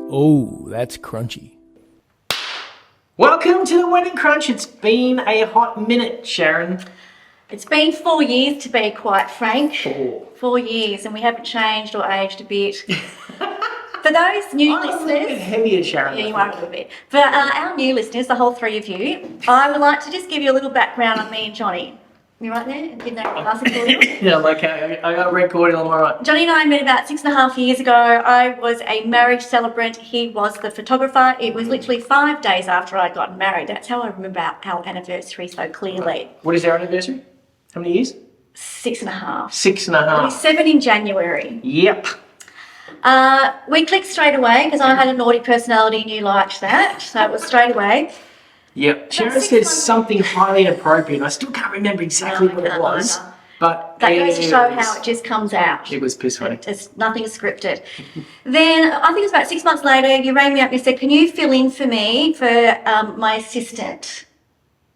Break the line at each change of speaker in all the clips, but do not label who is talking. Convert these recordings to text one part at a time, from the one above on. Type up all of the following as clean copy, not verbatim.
Oh, that's crunchy.
Welcome to the Wedding Crunch. It's been a hot minute, Sharon.
It's been 4 years, to be quite frank.
4
years, and we haven't changed or aged a bit. For those new
I'm
listeners...
a little bit heavier, Sharon.
Yeah, you are a little bit. For our new listeners, the whole three of you, I would like to just give you a little background on me and Johnny. You right there? Give that glass of cordial.
Yeah, I'm okay. I got red cordial, I'm all right.
Johnny and I met about 6.5 years ago. I was a marriage celebrant. He was the photographer. It was literally 5 days after I'd gotten married. That's how I remember our anniversary so clearly.
What is our anniversary? How many years?
6.5.
6.5.
It'll be 7 in January.
Yep.
We clicked straight away because I had a naughty personality and you liked that. So it was straight away.
Yep. Sharon said something highly inappropriate. I still can't remember exactly what it was.
Either.
But
That goes to show how it just comes out.
It was piss funny.
It's nothing is scripted. Then I think it was about 6 months later, you rang me up and you said, "Can you fill in for me for my assistant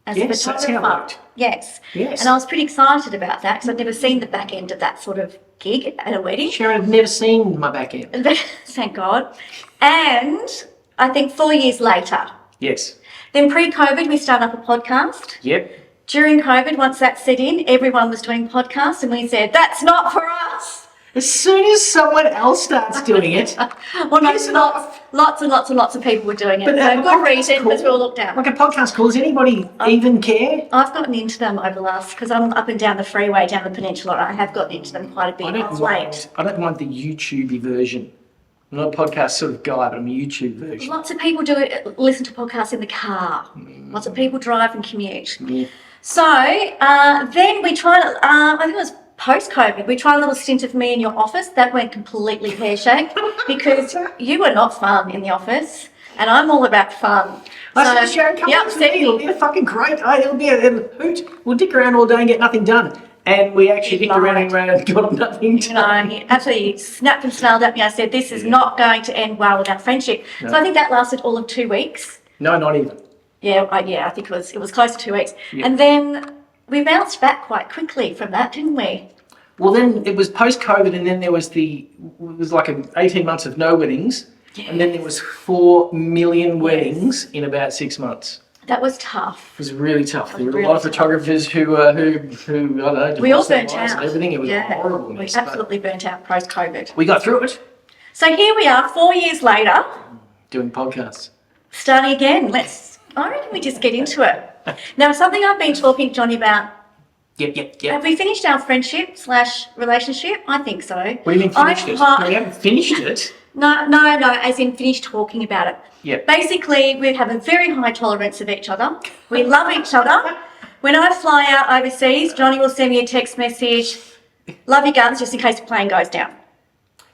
as a
Yes, that's
photographer?"
how it worked.
Yes.
Yes.
And I was pretty excited about that because I'd never seen the back end of that sort of gig at a wedding.
Sharon, I've never seen my back end.
Thank God. And I think 4 years later,
Yes.
then pre-COVID, we started up a podcast.
Yep.
During COVID, once that set in, everyone was doing podcasts and we said, that's not for us.
As soon as someone else starts doing it,
Well, no,
Piss it
lots and lots of people were doing it.
But
So
a
good
podcast's
reason,
cool.
because we all looked down.
like a podcast call, does anybody even care?
I've gotten into them over the last, because I'm up and down the freeway, down the peninsula, and I have gotten into them quite a bit.
I
I was late.
don't mind the YouTube version. I'm not a podcast sort of guy, but I'm a YouTube version.
Lots of people do it, listen to podcasts in the car. Lots of people drive and commute.
Yeah.
So then we tried, I think it was post-COVID, we tried a little stint of me in your office. That went completely pear-shaped because you were not fun in the office and I'm all about fun.
I said, Sharon, come
yep,
on to me. It'll be a fucking great day. It'll be a hoot. We'll dick around all day and get nothing done. And we actually dicked around and got nothing done.
He absolutely snapped and snarled at me. I said, this is not going to end well with our friendship. No. So I think that lasted all of 2 weeks.
No, not even.
Yeah, I think it was close to 2 weeks.
Yeah.
And then we bounced back quite quickly from that, didn't we?
Well, then it was post-COVID, and then there was like 18 months of no weddings, and then there was 4 million weddings in about 6 months.
That was tough.
It was really tough. There were
really
a lot of
tough.
photographers who I don't know.
We all
divorced their
burnt
wives
out.
and everything. It was a horrible
We
mess.
absolutely burnt out post-COVID.
We got through it.
So here we are, 4 years later,
Doing podcasts.
starting again. I reckon we just get into it. Now, something I've been talking to Johnny about,
Yep.
have we finished our friendship/relationship? I think so.
What do you mean finished it? No, we haven't finished it.
No, as in finished talking about it.
Yep.
Basically, we have a very high tolerance of each other. We love each other. When I fly out overseas, Johnny will send me a text message, "Love your guns," just in case the plane goes down.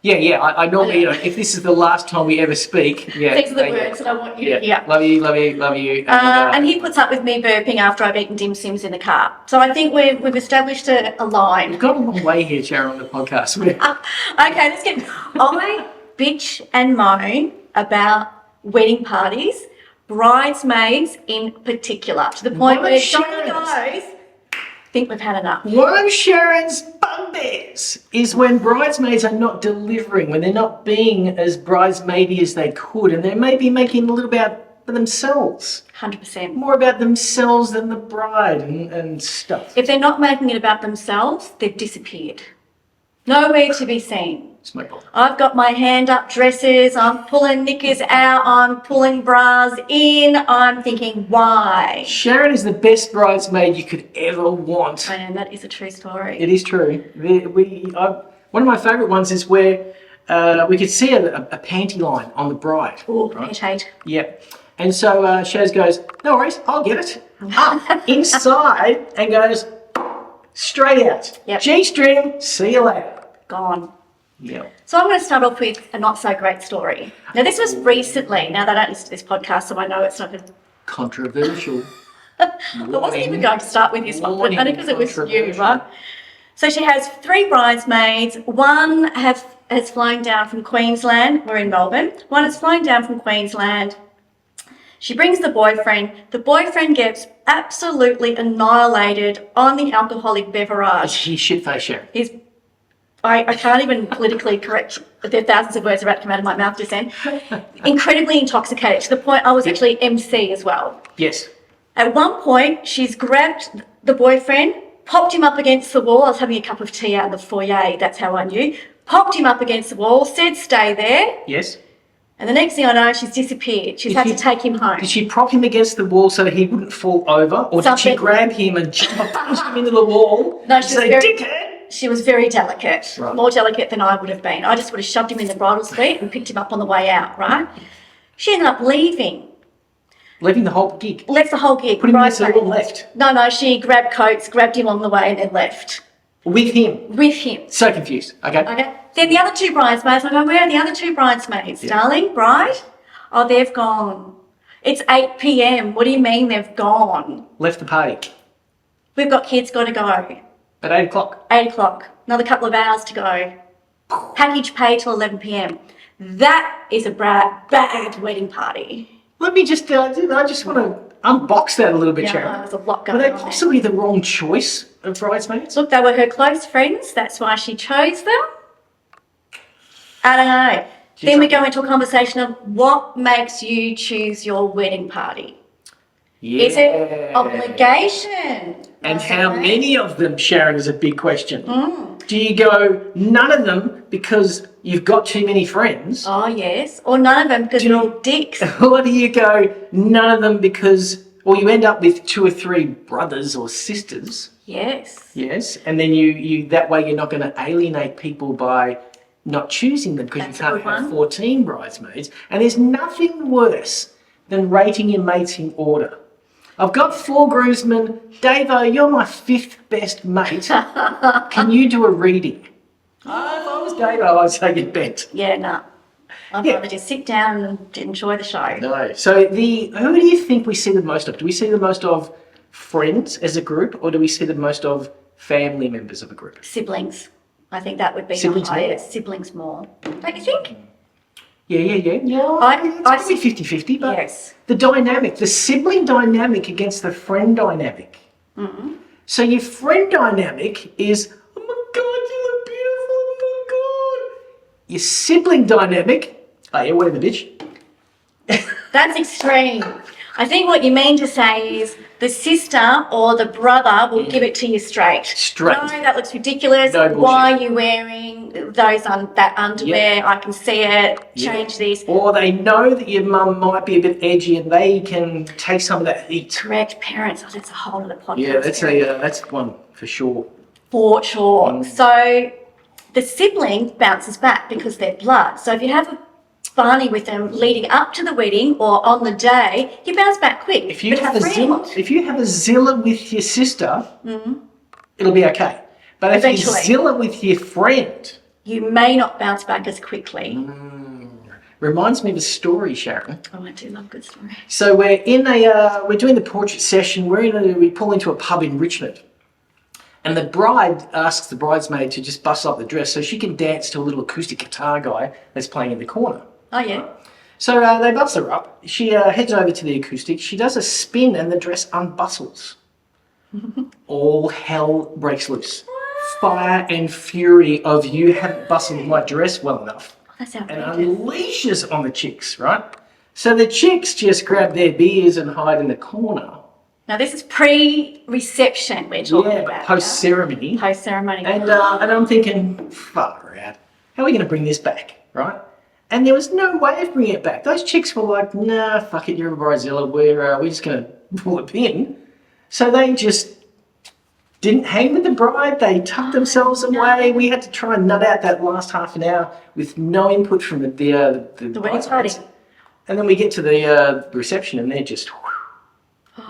Yeah. I normally, if this is the last time we ever speak,
These are the words that I want you to hear.
Love you.
And he puts up with me burping after I've eaten dim sims in the car. So I think we've established a line.
We've got a long way here, Sharon, on the podcast.
Okay, let's get... I bitch and moan about wedding parties, bridesmaids in particular, to the point where Johnny goes, "I think we've had enough."
One of Sharon's bugbears is when bridesmaids are not delivering, when they're not being as bridesmaidy as they could, and they may be making a little about themselves.
100%.
More about themselves than the bride and stuff.
If they're not making it about themselves, they've disappeared. Nowhere to be seen.
Smoke bomb.
I've got my hand up dresses, I'm pulling knickers out, I'm pulling bras in, I'm thinking, why?
Sharon is the best bridesmaid you could ever want.
And that is a true story.
It is true. One of my favourite ones is where we could see a panty line on the bride.
Oh, hate.
Yep. And so Shaz goes, "No worries, I'll get it." Up inside and goes straight out.
Yep.
G-string, see you later.
Gone.
Yeah.
So I'm going to start off with a not so great story. Now this was recently. Now they don't listen to this podcast, so I know it's not going to...
Controversial.
I wasn't even going to start with this one, but only because it was you, right? So she has 3 bridesmaids. One has flown down from Queensland. We're in Melbourne. One has flown down from Queensland. She brings the boyfriend. The boyfriend gets absolutely annihilated on the alcoholic beverage.
He's shit-faced, Sharon.
He's I can't even politically correct. There are thousands of words about to come out of my mouth just then. Incredibly intoxicated to the point I was actually MC as well.
Yes.
At one point, she's grabbed the boyfriend, popped him up against the wall. I was having a cup of tea out in the foyer. That's how I knew. Popped him up against the wall, said, "Stay there."
Yes.
And the next thing I know, she's disappeared. She's had to take him home.
Did she prop him against the wall so that he wouldn't fall over? Or did she grab him and punch him into the wall?
No, she was
say, "Dickhead"?
She was very delicate,
Right.
more delicate than I would have been. I just would have shoved him in the bridal suite and picked him up on the way out, right? She ended up leaving.
Leaving the whole gig.
Left the whole gig.
Put him in the
Bridesmaid.
salon, left.
No, she grabbed coats, grabbed him on the way and then left.
With him.
With him.
So confused. Okay.
Okay. Then the other two bridesmaids, I go, "Where are the other two bridesmaids, darling? Bride?" "Oh, they've gone. It's 8 p.m. What do you mean they've gone?
Left the party.
We've got kids, got to go.
At 8 o'clock.
8 o'clock. Another couple of hours to go. Package paid till 11 p.m. That is a bad wedding party.
Let me just, I just want to unbox that a little bit,
Yeah,
Sharon.
there's a lot
Were
going
they
on there.
possibly the wrong choice of bridesmaids?
Look, they were her close friends. That's why she chose them. I don't know. Then we go into a conversation of what makes you choose your wedding party.
Yeah.
Is it obligation?
And how many of them, Sharon, is a big question. Do you go, none of them because you've got too many friends?
Oh, yes. Or none of them because they're all dicks.
Or do you go, none of them because, or you end up with 2 or 3 brothers or sisters?
Yes.
Yes. And then you that way you're not going to alienate people by not choosing them because you
That's a
can't
good
have
one.
14 bridesmaids. And there's nothing worse than rating your mates in order. I've got 4 groomsmen. Davo, you're my 5th best mate. Can you do a reading? If I was Davo, I'd say get bent.
Yeah, no. I'd
Yeah.
rather just sit down and enjoy the show.
No. So who do you think we see the most of? Do we see the most of friends as a group, or do we see the most of family members of a group?
Siblings. I think that would be
Siblings
the highest. Siblings more. Don't you think?
Yeah.
I
It's probably 50-50, but
yes.
the dynamic, the sibling dynamic against the friend dynamic.
Mm-hmm.
So your friend dynamic is, "Oh my God, you look beautiful, oh my God." Your sibling dynamic, "Oh yeah, whatever, bitch."
That's extreme. I think what you mean to say is the sister or the brother will give it to you straight.
Straight.
No, that looks ridiculous.
No bullshit.
Why are you wearing that underwear? I can see it. Change this.
Or they know that your mum might be a bit edgy and they can take some of that heat.
Correct parents. Oh, that's a whole other podcast.
Yeah, that's one for sure.
For sure. So the sibling bounces back because they're blood. So if you have a Barney with them leading up to the wedding or on the day, you bounce back quick.
If you
But
have a
friend-
Zilla with your sister, it'll be okay. But if
Eventually.
you Zilla with your friend,
you may not bounce back as quickly.
reminds me of a story, Sharon.
Oh, I do love good stories.
So we're doing the portrait session. We pull into a pub in Richmond, and the bride asks the bridesmaid to just bust up the dress so she can dance to a little acoustic guitar guy that's playing in the corner.
Oh, yeah.
So they bust her up. She heads over to the acoustic. She does a spin and the dress unbustles. All hell breaks loose. Fire and fury of you haven't bustled my dress well enough.
That's
And
outrageous.
unleashes on the chicks, right? So the chicks just grab their beers and hide in the corner.
Now, this is pre-reception we're talking
Yeah,
about.
but post-ceremony.
Post-ceremony.
And I'm thinking, far out. How are we going to bring this back, right? And there was no way of bringing it back. Those chicks were like, "Nah, fuck it, you're a bridezilla. We're just going to pull a pin." So they just didn't hang with the bride. They tucked themselves away. We had to try and nut out that last half an hour with no input from the
wedding
bridesmaids.
party.
And then we get to the reception and they're just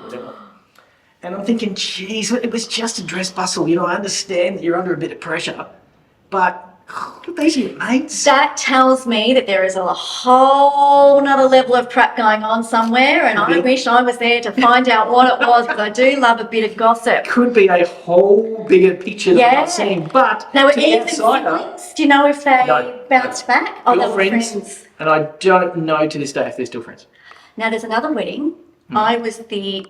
whatever. And I'm thinking, geez, it was just a dress bustle. I understand that you're under a bit of pressure, but these are your mates.
That tells me that there is a whole nother level of crap going on somewhere, and I wish I was there to find out what it was, because I do love a bit of gossip.
Could be a whole bigger picture that I'm not seeing, but
Now,
to the
even
outsider,
siblings, do you know if they
No.
bounced back? Oh,
Your
they were
friends.
friends.
And I don't know to this day if they're still friends.
Now, there's another wedding. I was the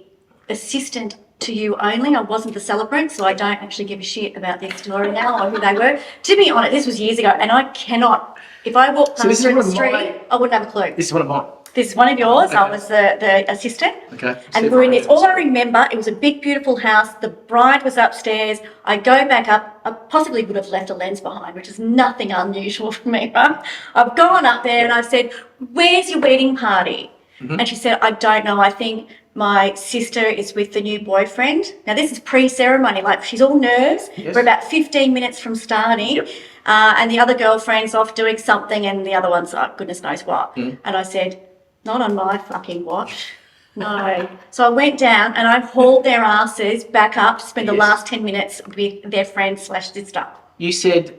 assistant to you only. I wasn't the celebrant, so I don't actually give a shit about their story now or who they were. To be honest, this was years ago, and I cannot. If I walked past her in the street, I wouldn't have a clue.
This is one of mine.
This is one of yours.
Okay.
I was the assistant.
Okay.
And we were in this. All I remember, it was a big, beautiful house. The bride was upstairs. I go back up. I possibly would have left a lens behind, which is nothing unusual for me, right? I've gone up there and I've said, "Where's your wedding party?" Mm-hmm. And she said, "I don't know. I think my sister is with the new boyfriend." Now, this is pre-ceremony. Like, she's all nerves.
Yes.
We're about 15 minutes from starting.
Yep.
And the other girlfriend's off doing something and the other one's, goodness knows what.
Mm.
And I said, "Not on my fucking watch." No. So I went down and I hauled their asses back up to spend the last 10 minutes with their friend/sister.
You said,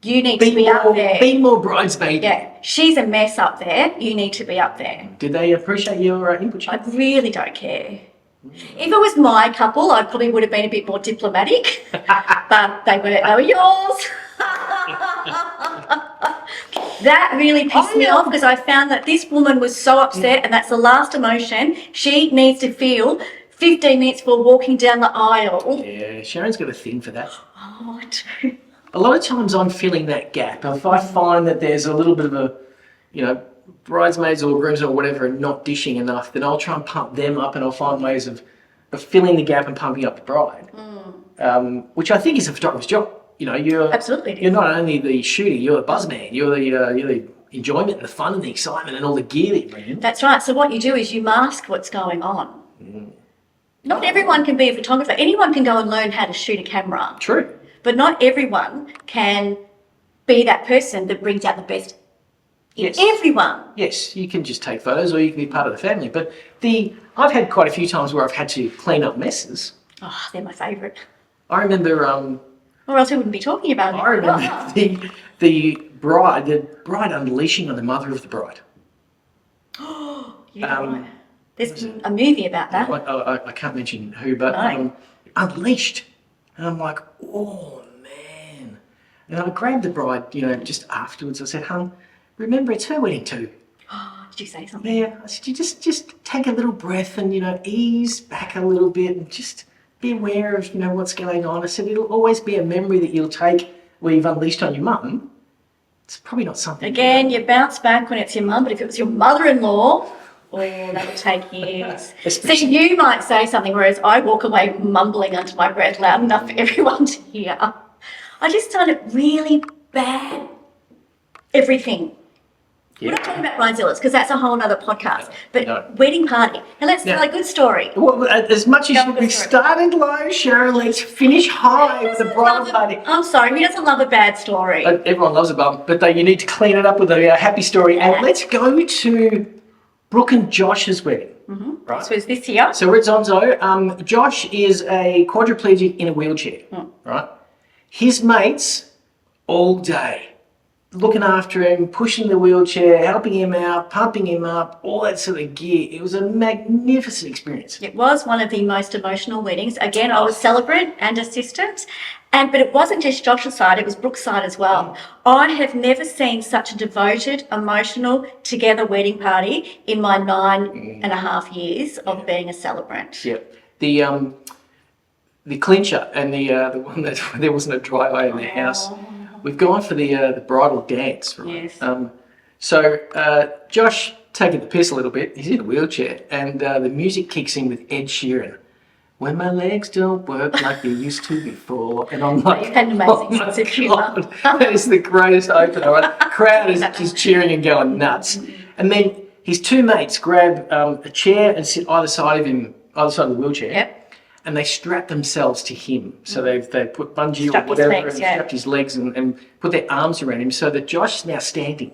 "You need to be up there.
Be more bridesmaid."
Yeah. She's a mess up there. You need to be up there."
Did they appreciate your input?
I really don't care. If it was my couple, I probably would have been a bit more diplomatic, but they were yours. That really pissed me off because I found that this woman was so upset, and that's the last emotion she needs to feel 15 minutes before walking down the aisle.
Yeah, Sharon's got a thing for that.
Oh, I do.
A lot of times I'm filling that gap. If I find that there's a little bit of a, bridesmaids or grooms or whatever are not dishing enough, then I'll try and pump them up, and I'll find ways of filling the gap and pumping up the bride, which I think is a photographer's job.
Absolutely.
You're not only the shooter, you're the buzzman. You're the enjoyment and the fun and the excitement and all the gear that you bring in.
That's right. So what you do is you mask what's going on. Not everyone can be a photographer. Anyone can go and learn how to shoot a camera.
True.
But not everyone can be that person that brings out the best in everyone.
Yes, you can just take photos or you can be part of the family. But I've had quite a few times where I've had to clean up messes.
Oh, they're my favourite.
I remember...
or else we wouldn't be talking about it.
I remember the bride unleashing on the mother of the bride.
Right. There's a movie about that.
I can't mention who, but unleashed. And I'm like, oh, man. And I grabbed the bride, just afterwards. I said, "Hon, remember it's her wedding too."
Oh, did you say something?
Yeah. I said, "You just take a little breath and, ease back a little bit and just be aware of, what's going on." I said, "It'll always be a memory that you'll take where you've unleashed on your mum. It's probably not something..."
Again, you bounce back when it's your mum, but if it was your mother-in-law, that would take years. So you might say something, whereas I walk away mumbling under my breath loud enough for everyone to hear. I just found it really bad. Everything.
Yeah.
We're not talking about bridezillas because that's a whole other podcast. But wedding party. Now let's tell a good story.
Well, as much as we started low, Sharon, let's finish high with the bridal party.
I'm sorry, who doesn't love a bad story?
Everyone loves a bum, but you need to clean it up with a happy story. Yeah. And let's go to Brooke and Josh's wedding.
Mm-hmm.
Right.
So is this here?
So we're at Zonzo. Josh is a quadriplegic in a wheelchair. Right. His mates all day, looking after him, pushing the wheelchair, helping him out, pumping him up, all that sort of gear. It was a magnificent experience.
It was one of the most emotional weddings. Again, I was celebrant and assistant, but it wasn't just Josh's side, it was Brooke's side as well. I have never seen such a devoted, emotional, together wedding party in my 9.5 years of being a celebrant.
Yeah. The clincher and the one that there wasn't a driveway in the house. We've gone for the bridal dance, right?
Yes.
So Josh taking the piss a little bit. He's in a wheelchair, and the music kicks in with Ed Sheeran. "When my legs don't work like they used to before," and I'm like,
You've had an amazing sense of humour.
That is the greatest opener. Right? The crowd is cheering and going nuts, and then his two mates grab a chair and sit either side of him, either side of the wheelchair.
Yep.
And they strap themselves to him. So they put bungee
Strapped
or whatever
his legs,
and strapped his legs and put their arms around him so that Josh is now standing.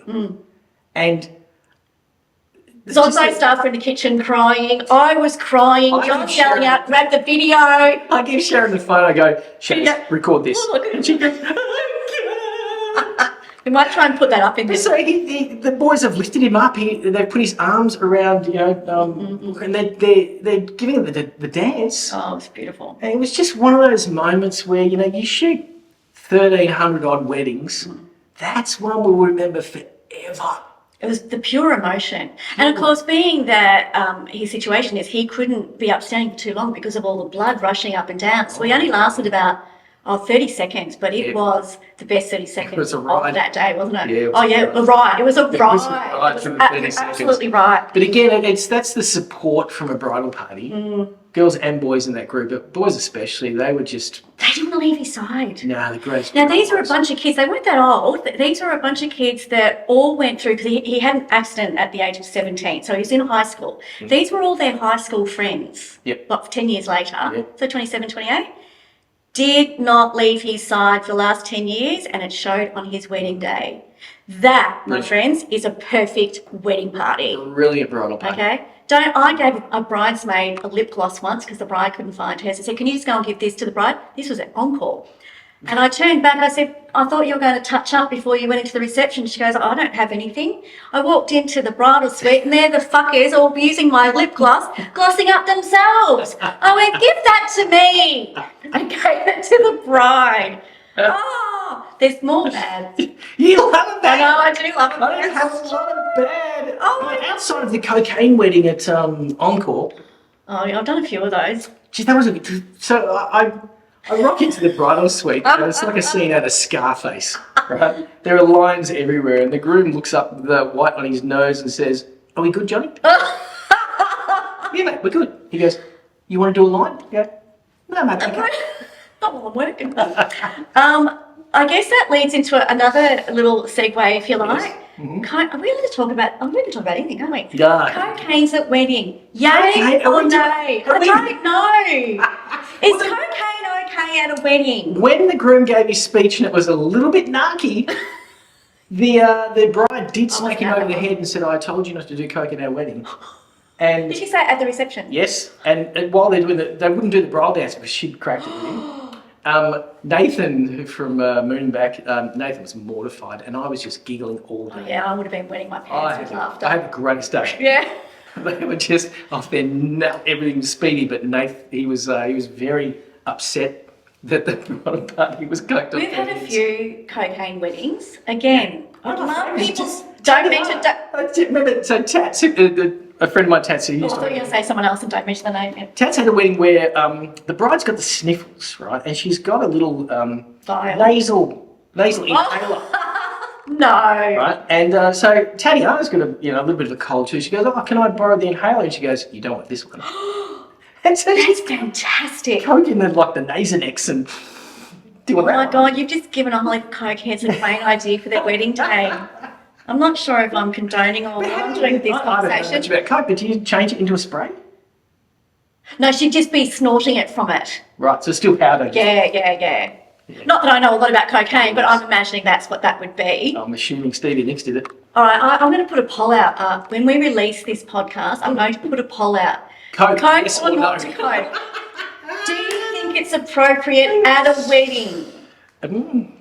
And
Zonzo staff were in the kitchen crying. I was crying. John's yelling out, "Grab the video."
I give Sharon the phone. I go, "Shaz, record this."
Oh,
and she goes,
we might try and put that up in this.
So the boys have lifted him up. They've put his arms around, and they're giving him the dance.
Oh, it's beautiful.
And it was just one of those moments where, you shoot 1,300 odd weddings. That's one we'll remember forever.
It was the pure emotion. And of course, being that his situation is he couldn't be upstanding for too long because of all the blood rushing up and down. So he only lasted about 30 seconds, but it was the best 30 seconds of that day, wasn't it?
Yeah,
it was a ride. It was a ride.
It was a ride for the 30 seconds.
Absolutely right.
But again, that's the support from a bridal party. Girls and boys in that group, but boys especially, they were just...
They didn't leave his side.
No, the greatest...
Now, these are a bunch of kids. They weren't that old. These are a bunch of kids that all went through, because he had an accident at the age of 17, so he was in high school. These were all their high school friends.
Yep.
10 years later, so 27, 28. Did not leave his side for the last 10 years, and it showed on his wedding day. That, my friends, is a perfect wedding party.
Brilliant bridal party.
Okay? I gave a bridesmaid a lip gloss once because the bride couldn't find hers. I said, can you just go and give this to the bride? This was at Encore. And I turned back, I said, I thought you were going to touch up before you went into the reception. She goes, I don't have anything. I walked into the bridal suite and there the fuckers all using my lip gloss, glossing up themselves. I went, give that to me. I gave it to the bride. There's more bad.
You love a bad.
I know, I do love a bad.
I don't have a lot of bad. Outside of the cocaine wedding at Encore.
Oh, yeah, I've done a few of those.
Gee, that was a... So I rock into the bridal suite and it's like a scene out of Scarface, right? There are lines everywhere and the groom looks up the white on his nose and says, are we good, Johnny? Yeah, mate, we're good. He goes, you want to do a line? I go, no, mate, okay.
Not while I'm working. I guess that leads into another little segue, if you like.
Yes.
Are we allowed to talk about? We can talk about anything, aren't we?
Yeah.
Cocaine's at wedding. Yay or nay? I don't know. Is cocaine okay at a wedding?
When the groom gave his speech and it was a little bit narky, the bride did smack him over the head and said, I told you not to do coke at our wedding. And
did she say it at the reception?
Yes, and while they're doing they wouldn't do the bridal dance because she'd cracked it with him. Nathan from Moonback, Nathan was mortified and I was just giggling all day.
Oh, yeah, I would have been wetting my pants with laughter.
I had the greatest day.
Yeah.
They were just off their nut, everything was speedy, but Nathan, he was very upset that the bridal party was coked up.
We've had a few cocaine weddings. Again, I'd love people... Don't mention...
Remember, so Tats, a friend of mine, Tats,
I thought you were going to say someone else and don't mention the name. Yeah.
Tats had a wedding where the bride's got the sniffles, right? And she's got a little nasal inhaler.
No.
Right? And so Tatiana's got a little bit of a cold too. She goes, can I borrow the inhaler? And she goes, you don't want this one. And so
that's fantastic.
Coking the Nasonex and doing that.
Oh my God, you've just given a whole heap of cokeheads a great idea for their wedding day. I'm not sure if I'm condoning or what I'm doing with this conversation.
I don't know much about coke, but do you change it into a spray?
No, she'd just be snorting it from it.
Right, so still powder.
Yeah. Not that I know a lot about cocaine, but I'm imagining that's what that would be.
I'm assuming Stevie Nicks did it.
All right, I'm going to put a poll out. When we release this podcast, I'm going to put a poll out.
Coke
yes or not to coke? Do you think it's appropriate at a wedding?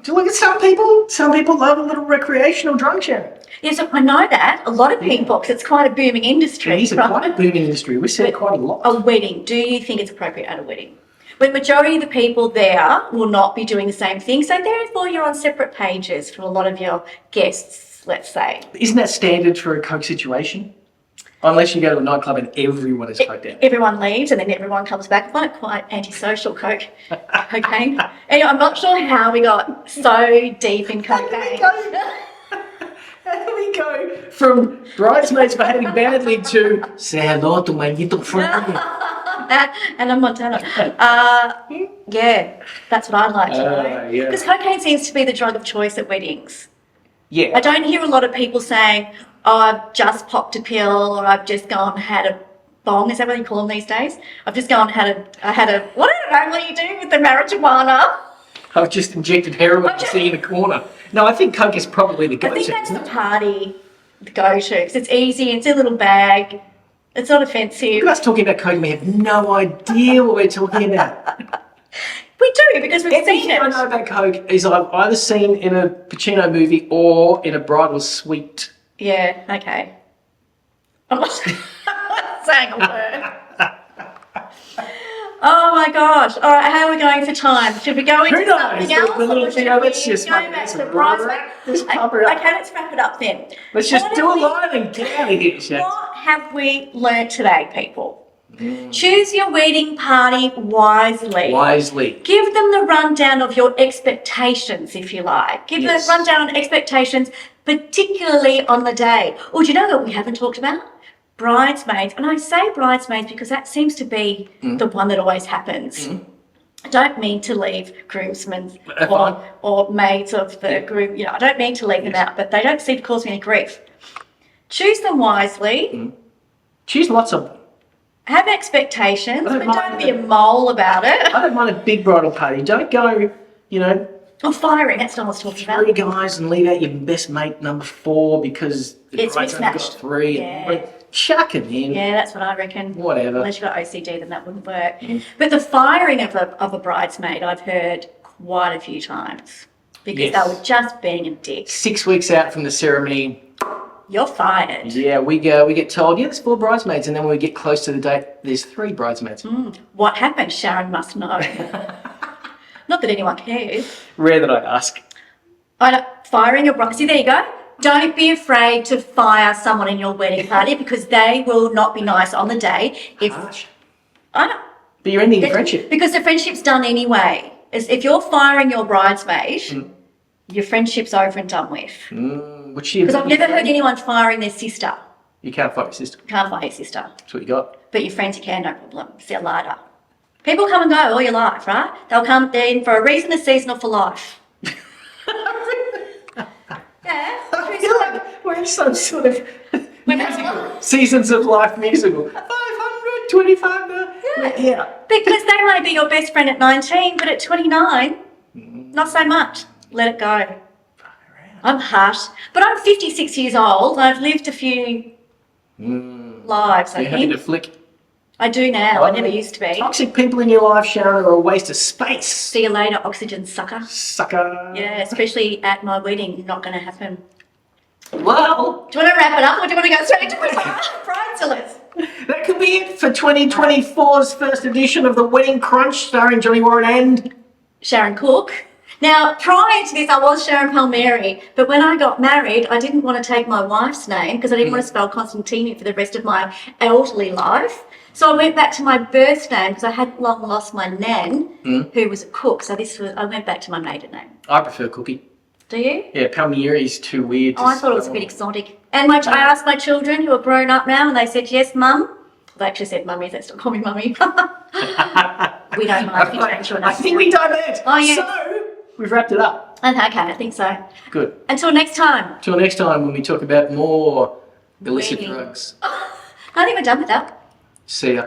To look at some people love a little recreational drunk sharing.
Yes, I know that. A lot of people, because it's quite a booming industry.
It is quite a booming industry. We see it quite a lot.
A wedding. Do you think it's appropriate at a wedding? When majority of the people there will not be doing the same thing. So therefore you're on separate pages from a lot of your guests, let's say.
Isn't that standard for a coke situation? Unless you go to a nightclub and everyone is coked out.
Everyone leaves and then everyone comes back. I find it quite antisocial, cocaine. Anyway, I'm not sure how we got so deep in cocaine.
How do we go from bridesmaids behaving badly to say hello to my little friend?
And I'm Montana. Yeah, that's what I'd like to know. Because cocaine seems to be the drug of choice at weddings.
Yeah.
I don't hear a lot of people saying, I've just popped a pill or I've just gone and had a bong. Is that what you call them these days? I've just gone and had a what do you do with the marijuana?
I've just injected heroin sitting in the corner. No, I think coke is probably the go-to.
I think that's the party go-to because it's easy, it's in a little bag, it's not offensive.
Look at us talking about coke and we have no idea what we're talking about.
We do because we've seen it.
Everything I know about coke is I've either seen in a Pacino movie or in a bridal suite.
Yeah, okay. I'm not saying a word. Oh my gosh. All right, how are we going for time? Should we go into
Who knows?
something else?
The little
or should
video,
we
let's just
go
make
back
this
to
wrap
bridesmaids?
this puppy up.
Okay, let's wrap it up then.
Let's just
What
do
have
a
we-
line and get out of here, Shaz.
What have we learnt today, people? Choose your wedding party wisely.
Wisely.
Give them the rundown of your expectations, if you like. Give
Yes.
the rundown on expectations, particularly on the day. Oh, do you know what we haven't talked about? Bridesmaids. And I say bridesmaids because that seems to be the one that always happens. I don't mean to leave groomsmen
Fine.
or maids of the groom. I don't mean to leave them out, but they don't seem to cause me any grief. Choose them wisely.
Choose lots of them.
Have expectations,
I
but
don't
don't
mind
be a mole about it.
I don't mind a big bridal party. Don't go,
Oh, firing, that's not what I was talking about.
3 guys and leave out your best mate number 4 because the
It's
bride's only got
mismatched.
3.
Yeah.
Like, chuck them in.
Yeah, that's what I reckon.
Whatever.
Unless you've got OCD, then that wouldn't work. But the firing of a bridesmaid, I've heard quite a few times because
Yes.
they were just being a dick.
6 weeks out from the ceremony,
You're fired.
yeah, we get told, there's 4 bridesmaids, and then when we get close to the date, there's 3 bridesmaids.
What happened? Sharon must know. Not that anyone cares.
Rare that I ask.
Firing a bride. See, there you go. Don't be afraid to fire someone in your wedding party because they will not be nice on the day.
Harsh.
I don't.
But you're ending your friendship.
Because the friendship's done anyway. If you're firing your bridesmaid, your friendship's over and done with.
Which you,
Because I've never heard anyone firing their sister.
you can't fight your sister.
Can't fire your sister.
That's what you got.
But your friends you can, no problem. See you later. People come and go all your life, right? They'll come in for a reason this season or for life. Yeah.
I feel like we're in some sort of
We've
musical, Seasons of Life musical. 525 now. Yeah.
Because they might be your best friend at 19, but at 29, not so much. Let it go. I'm harsh. But I'm 56 years old. I've lived a few lives, I
You're happy to
think.
flick.
I do now. I never used to be.
Toxic people in your life, Sharon, are a waste of space.
See you later, oxygen sucker.
Sucker.
Yeah, especially at my wedding. Not going to happen.
Well,
Do you want to wrap it up or do you want to go straight to Bridezillas?
that could be it for 2024's first edition of the Wedding Crunch, starring Johnny Warren and
Sharon Cook. Now, prior to this, I was Sharon Palmieri, but when I got married, I didn't want to take my wife's name because I didn't want to spell Constantini for the rest of my elderly life. So I went back to my birth name because I had long lost my nan, who was a cook. So I went back to my maiden name.
I prefer Cookie.
Do you?
Yeah, Palmieri's too weird.
Oh, I thought it was a bit exotic. And I asked my children who are grown up now, and they said, yes, Mum. They actually said mummy, they still call me mummy. We don't mind if you change your name.
I think we divert.
Oh, yeah.
So, we've wrapped it up.
Okay, I think so.
Good.
Until next time.
Till next time when we talk about more illicit
Wedding.
drugs.
I think we're done with that.
See ya.